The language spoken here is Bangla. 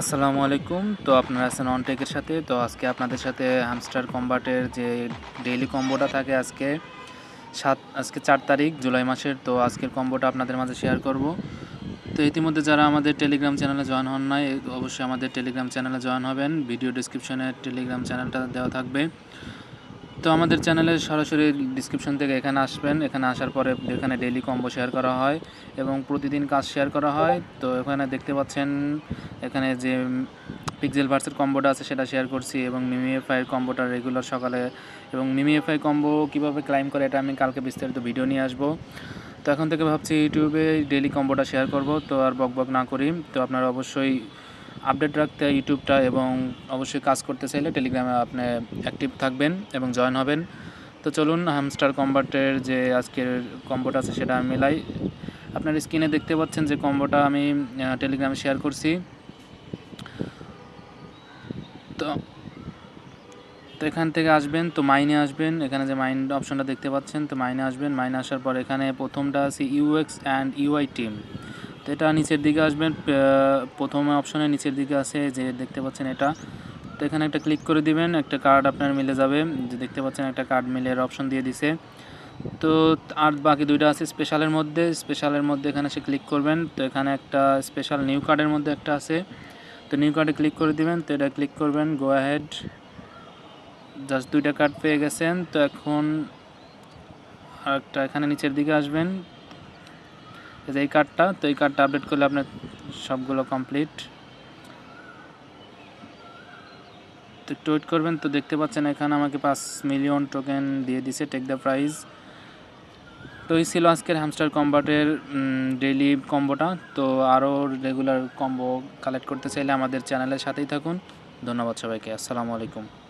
আসসালামু আলাইকুম। তো আপনারা আছেন অনটেকের সাথে। তো আজকে আপনাদের সাথে হ্যামস্টার কম্বাটের যে ডেইলি কম্বোটা থাকে আজকে ৪ তারিখ জুলাই মাসের। তো আজকের কম্বোটা আপনাদের মাঝে শেয়ার করব। তো ইতিমধ্যে যারা আমাদের টেলিগ্রাম চ্যানেলে জয়েন হন নাই, অবশ্যই আমাদের টেলিগ্রাম চ্যানেলে জয়েন হবেন। ভিডিও ডেসক্রিপশনে টেলিগ্রাম চ্যানেলটা দেওয়া থাকবে। তো আমাদের চ্যানেলের সরাসরি ডিসক্রিপশন থেকে এখানে আসবেন। এখানে আসার পরে এখানে ডেইলি কম্বো শেয়ার করা হয় এবং প্রতিদিন কাজ শেয়ার করা হয়। তো এখানে দেখতে পাচ্ছেন এখানে যে পিক্সেল ভার্সের কম্বোটা আছে সেটা শেয়ার করছি এবং মিমিএফআইয়ের কম্বোটা রেগুলার সকালে এবং মিমিএফআই কম্বো কীভাবে ক্লাইম করে এটা আমি কালকে বিস্তারিত ভিডিও নিয়ে আসবো। তো এখন থেকে ভাবছি ইউটিউবে ডেইলি কম্বোটা শেয়ার করব। তো আর বক না করি। তো আপনারা অবশ্যই আপডেট রাখতে ইউটিউবটা এবং অবশ্যই কাজ করতে চাইলে টেলিগ্রামে আপনি অ্যাক্টিভ থাকবেন এবং জয়েন হবেন। তো চলুন হ্যামস্টার কম্বাটের যে আজকের কম্বোটা আছে সেটা আমি মেলাই। আপনার স্ক্রিনে দেখতে পাচ্ছেন যে কম্বোটা আমি টেলিগ্রামে শেয়ার করছি। তো এখান থেকে আসবেন, তো মাইনে আসবেন। এখানে যে মাইন অপশনটা দেখতে পাচ্ছেন, তো মাইনে আসবেন। মাইনে আসার পর এখানে প্রথমটা আছে ইউএক্স অ্যান্ড ইউআই টিম। তো এটা নিচের দিকে আসবেন, প্রথম অপশনের নিচের দিকে আছে যে দেখতে পাচ্ছেন এটা। তো এখানে একটা ক্লিক করে দিবেন, একটা কার্ড আপনার মিলে যাবে। যে দেখতে পাচ্ছেন একটা কার্ড মিলের অপশন দিয়ে দিছে। তো আর বাকি দুইটা আছে স্পেশালের মধ্যে এখানে সে ক্লিক করবেন। তো এখানে একটা স্পেশাল নিউ কার্ডের মধ্যে একটা আছে। তো নিউ কার্ডে ক্লিক করে দিবেন। তো এটা ক্লিক করবেন, গো অ্যাহেড। জাস্ট দুইটা কার্ড পেয়ে গেছেন। তো এখন আরেকটা এখানে নিচের দিকে আসবেন, এই কার্ডটা। তো এই কার্ডটা আপডেট করলে আপনার সবগুলো কমপ্লিট। তো একটু ওয়েট করবেন। তো দেখতে পাচ্ছেন এখানে আমাকে 5 মিলিয়ন টোকেন দিয়ে দিছে, টেক দ্য প্রাইজ। তো এই ছিল আজকের হ্যামস্টার কম্বাটের ডেইলি কম্বোটা। তো আরও রেগুলার কম্বো কালেক্ট করতে চাইলে আমাদের চ্যানেলের সাথেই থাকুন। ধন্যবাদ সবাইকে। আসসালামু আলাইকুম।